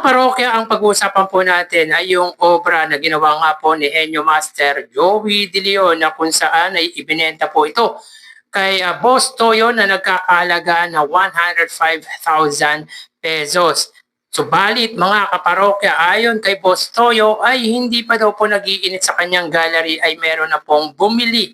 kaparokya, ang pag-uusapan po natin ay yung obra na ginawa nga po ni Henyo Master Joey De Leon na kung saan ay ibinenta po ito kay Boss Toyo na nagkakahalaga na 105,000 pesos. Subalit mga kaparokya, ayon kay Boss Toyo ay hindi pa daw po nag-iinit sa kanyang gallery ay meron na pong bumili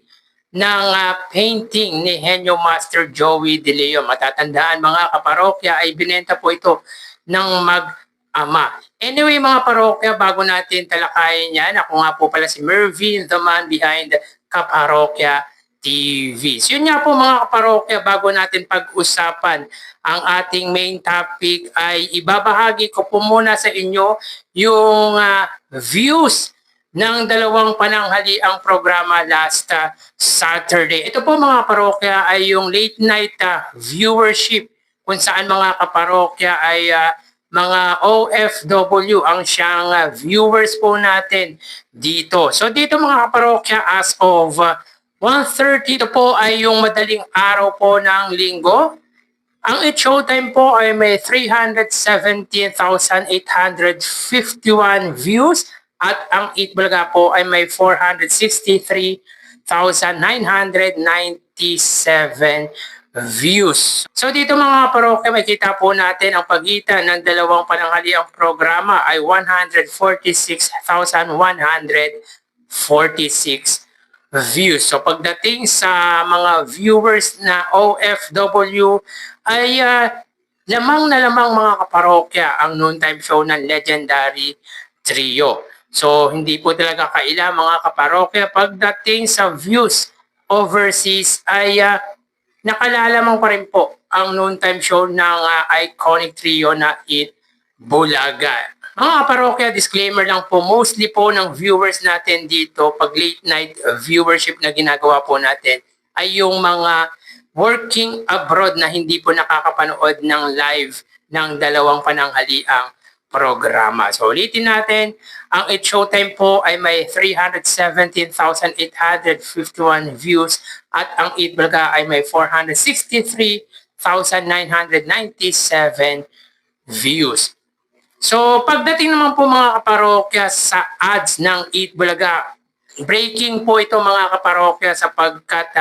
ng painting ni Henyo Master Joey De Leon. Matatandaan mga kaparokya ay binenta po ito ng mag-ama. Anyway mga parokya, bago natin talakayin yan, ako nga po pala si Mervin, the man behind Kaparokya TV. So yun nga po mga kaparokya, bago natin pag-usapan ang ating main topic ay ibabahagi ko po muna sa inyo yung views ng dalawang pananghaliang programa last Saturday. Ito po mga parokya ay yung late night viewership kung saan mga kaparokya ay mga OFW ang siyang viewers po natin dito. So dito mga kaparokya, as of 1:30 ito po ay yung madaling araw po ng linggo. Ang It Showtime po ay may 317,851 views at ang It Bulaga po ay may 463,997 views. So dito mga parokya, makita po natin ang pagitan ng dalawang pananghaliang programa ay 146,146 views. So pagdating sa mga viewers na OFW ay lamang na lamang mga kaparokya ang noontime show ng Legendary Trio. So hindi po talaga kaila mga kaparokya, pagdating sa views overseas ay nakalalamang pa rin po ang noontime show ng iconic trio na It Bulaga. Mga parokya, disclaimer lang po, mostly po ng viewers natin dito, pag late night viewership na ginagawa po natin, ay yung mga working abroad na hindi po nakakapanood ng live ng dalawang pananghaliang programa. So ulitin natin, ang It Showtime po ay may 317,851 views at ang It Bulaga ay may 463,997 views. So pagdating naman po mga kaparokya sa ads ng It Bulaga, breaking po ito mga kaparokya sapagkat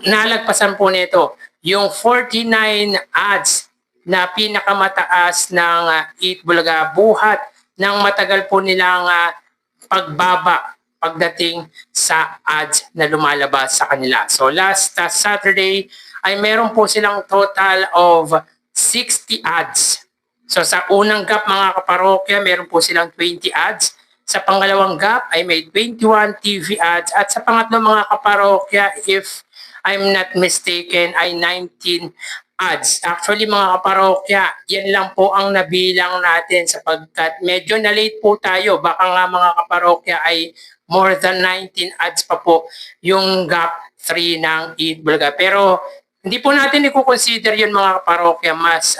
nalagpasan po nito yung 49 ads na pinakamataas ng It Bulaga buhat ng matagal po nilang pagbaba pagdating sa ads na lumalabas sa kanila. So last Saturday ay meron po silang total of 60 ads. So sa unang gap mga kaparokya, meron po silang 20 ads. Sa pangalawang gap ay may 21 TV ads. At sa pangatlong mga kaparokya, if I'm not mistaken, ay 19 ads. Actually mga kaparokya, yan lang po ang nabilang natin sapagkat medyo na-late po tayo. Baka nga mga kaparokya ay more than 19 ads pa po yung gap 3 ng It Bulaga. Pero hindi po natin i-consider yun mga kaparokya, mas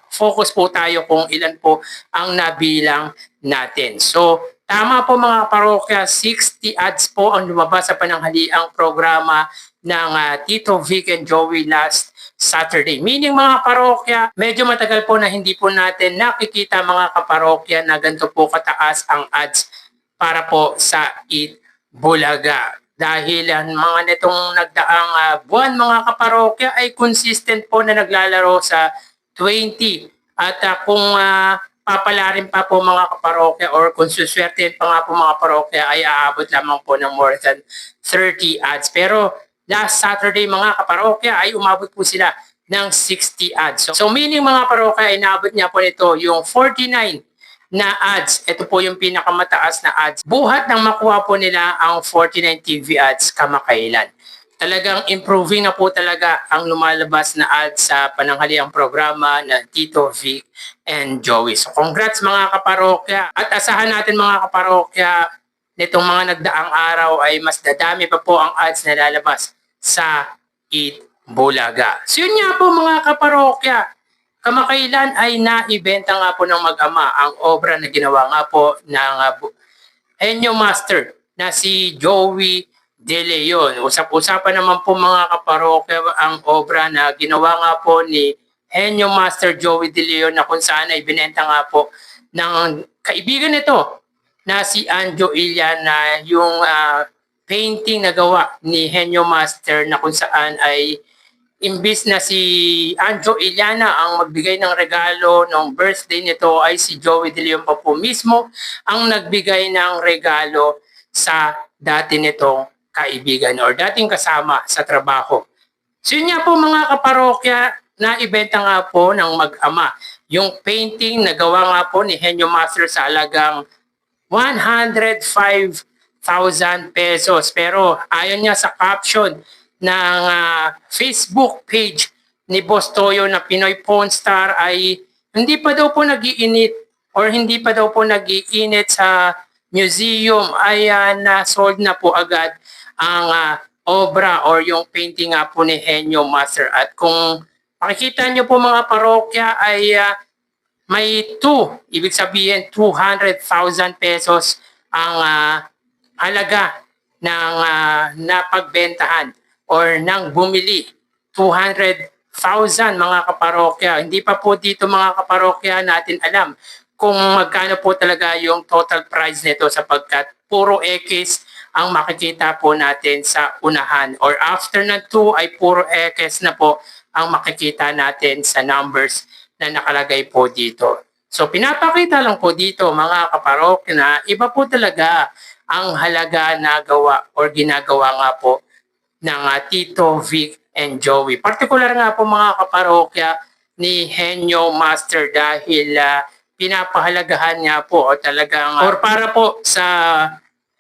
focus po tayo kung ilan po ang nabilang natin. So tama po mga kaparokya, 60 ads po ang lumabas sa pananghaliang programa ng Tito Vic and Joey last Saturday. Meaning mga kaparokya, medyo matagal po na hindi po natin nakikita mga kaparokya na ganito po kataas ang ads para po sa It Bulaga. Dahil mga nitong nagdaang buwan mga kaparokya ay consistent po na naglalaro sa 20. At kung papalarin pa po mga kaparokya or kung suswerte pa nga po mga kaparokya ay aabot lamang po ng more than 30 ads. Pero last Saturday mga kaparokya ay umabot po sila ng 60 ads. So meaning mga kaparokya ay naabot niya po nito yung 49 na ads. Ito po yung pinakamataas na ads. Buhat nang makuha po nila ang 49 TV ads kamakailan. Talagang improving na po talaga ang lumalabas na ads sa pananghaliang programa ng Tito Vic and Joey. So congrats mga kaparokya. At asahan natin mga kaparokya, nitong mga nagdaang araw ay mas dadami pa po ang ads na lalabas sa It Bulaga. So yun nga po mga kaparokya, kamakailan ay naibenta nga po ng mag-ama ang obra na ginawa nga po ng Henyo Master na si Joey De Leon. Usap-usapan naman po mga kaparokya ang obra na ginawa nga po ni Henyo Master Joey De Leon na kung saan ay binenta nga po ng kaibigan nito na si Anjo Iliana yung painting na gawa ni Henyo Master na kung saan ay imbis na si Anjo Iliana ang magbigay ng regalo ng birthday nito ay si Joey De Leon pa po mismo ang nagbigay ng regalo sa dati nitong kaibigan or dating kasama sa trabaho. So yun nga po mga kaparokya, na ibenta nga po ng mag-ama yung painting na gawa nga po ni Henyo Master sa halagang 105,000 pesos. Pero ayon niya sa caption ng Facebook page ni Boss Toyo na Pinoy Pawn Star ay hindi pa daw po nag-iinit or hindi pa daw po nag-iinit sa museum ay na-sold na po agad ang obra or yung painting nga po ni Henyo Master. At kung makikita nyo po mga parokya ay may 2, ibig sabihin 200,000 pesos ang halaga ng napagbentahan or ng bumili. 200,000 mga kaparokya. Hindi pa po dito mga kaparokya natin alam kung magkano po talaga yung total price nito sapagkat puro X ang makikita po natin sa unahan or after ng 2 ay puro X na po ang makikita natin sa numbers na nakalagay po dito. So pinapakita lang po dito mga kaparokya na iba po talaga ang halaga na gawa or ginagawa nga po ng Tito, Vic, and Joey. Partikular nga po mga kaparokya ni Henyo Master dahil pinapahalagahan niya po o talagang or para po sa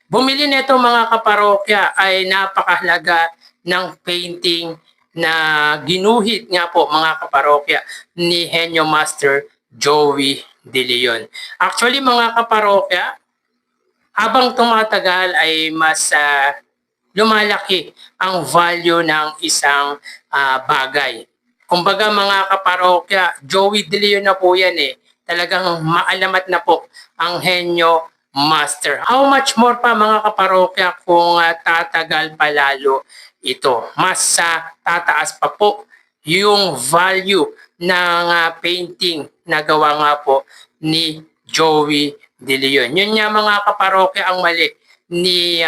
bumili nito mga kaparokya ay napakahalaga ng painting na ginuhit nga po mga kaparokya ni Henyo Master Joey De Leon. Actually mga kaparokya, habang tumatagal ay mas lumalaki ang value ng isang bagay. Kumbaga mga kaparokya, Joey De Leon na po yan eh. Talagang maalamat na po ang Henyo Master. How much more pa mga kaparokya kung tatagal pa lalo ito? Mas tataas pa po yung value ng painting na gawa nga po ni Joey De Leon. Yun nga mga kaparokya ang mali ni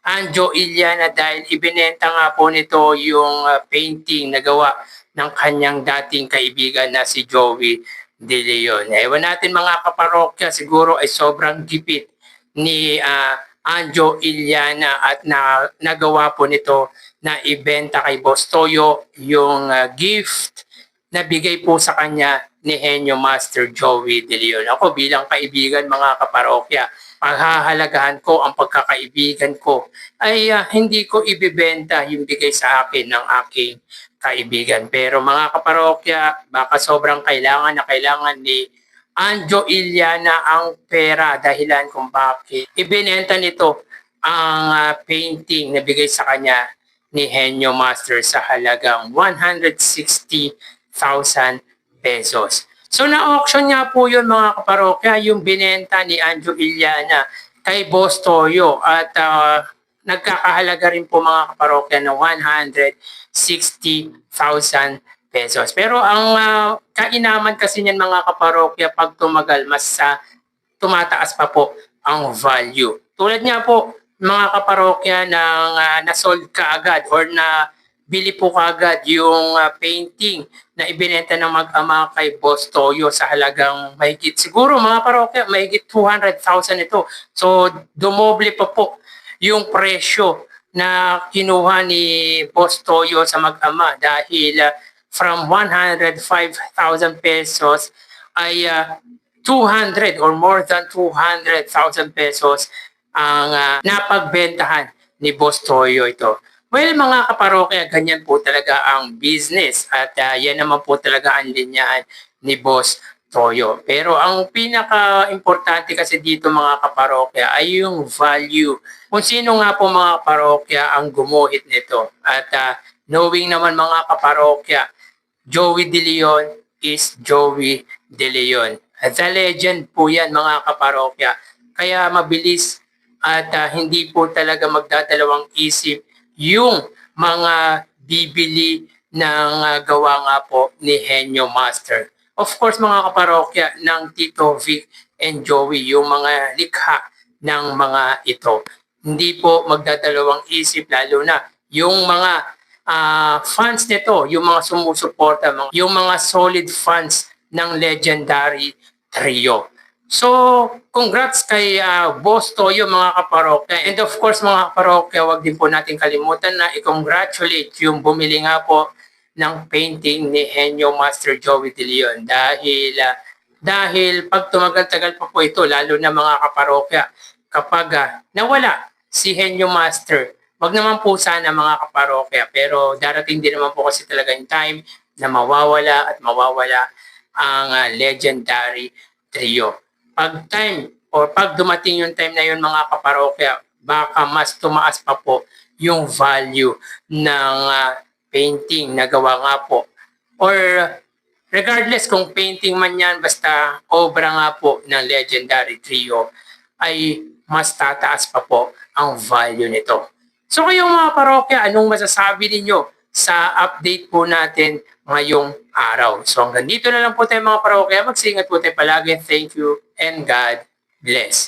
Anjo Iliana dahil ibinenta nga po nito yung painting na gawa ng kanyang dating kaibigan na si Joey De Leon. Ewan natin mga kaparokya, siguro ay sobrang gipit ni Anjo Iliana at nagawa po nito na ibenta kay Boss Toyo yung gift na bigay po sa kanya ni Henyo Master Joey De Leon. Ako bilang kaibigan mga kaparokya, paghahalagahan ko ang pagkakaibigan ko ay hindi ko ibibenta yung bigay sa akin ng aking kaibigan. Pero mga kaparokya, baka sobrang kailangan ni Anjo Iliana ang pera dahilan kung bakit ibinenta nito ang painting na bigay sa kanya ni Henyo Master sa halagang 160,000 pesos. So na-auction niya po yun mga kaparokya, yung binenta ni Anjo Iliana kay Boss Toyo at nagkakahalaga rin po mga kaparokya ng 160,000 pesos. Pero ang kainaman kasi niyan mga kaparokya pag tumagal mas tumataas pa po ang value. Tulad niya po mga kaparokya ng nasold kaagad or na bili po kaagad yung painting na ibinenta ng mag-ama kay Boss Toyo sa halagang mahigit siguro mga parokya, mahigit 200,000 ito. So dumoble pa po yung presyo na kinuha ni Boss Toyo sa mag-ama dahil from 105,000 pesos ay 200 or more than 200,000 pesos ang napagbentahan ni Boss Toyo ito. Well mga kaparokya, ganyan po talaga ang business at yan naman po talaga ang linyaan ni Boss Toyo. Pero ang pinaka-importante kasi dito mga kaparokya ay yung value. Kung sino nga po mga kaparokya ang gumuhit nito. At knowing naman mga kaparokya, Joey De Leon is Joey De Leon. The legend po yan mga kaparokya. Kaya mabilis at hindi po talaga magdadalawang isip yung mga bibili gawa nga po ni Henyo Master. Of course mga kaparokya ng Tito Vic and Joey, yung mga likha ng mga ito. Hindi po magdadalawang isip, lalo na yung mga fans nito, yung mga sumusuporta, yung mga solid fans ng legendary trio. So, congrats kay Boss Toyo mga kaparokya. And of course mga kaparokya, wag din po natin kalimutan na i-congratulate yung bumili nga po ng painting ni Henyo Master Joey De Leon dahil pag tumagal-tagal pa po ito, lalo na mga kaparokya, kapag nawala si Henyo Master, wag naman po sana mga kaparokya, pero darating din naman po kasi talaga yung time na mawawala at mawawala ang legendary trio. Pag dumating yung time na yun mga kaparokya, baka mas tumaas pa po yung value ng painting na gawa nga po. Or regardless kung painting man yan, basta obra nga po ng legendary trio, ay mas tataas pa po ang value nito. So kayong mga parokya, anong masasabi ninyo sa update po natin ngayong araw? So hanggang dito na lang po tayo mga parokya. Magsingat po tayo palagi. Thank you and God bless.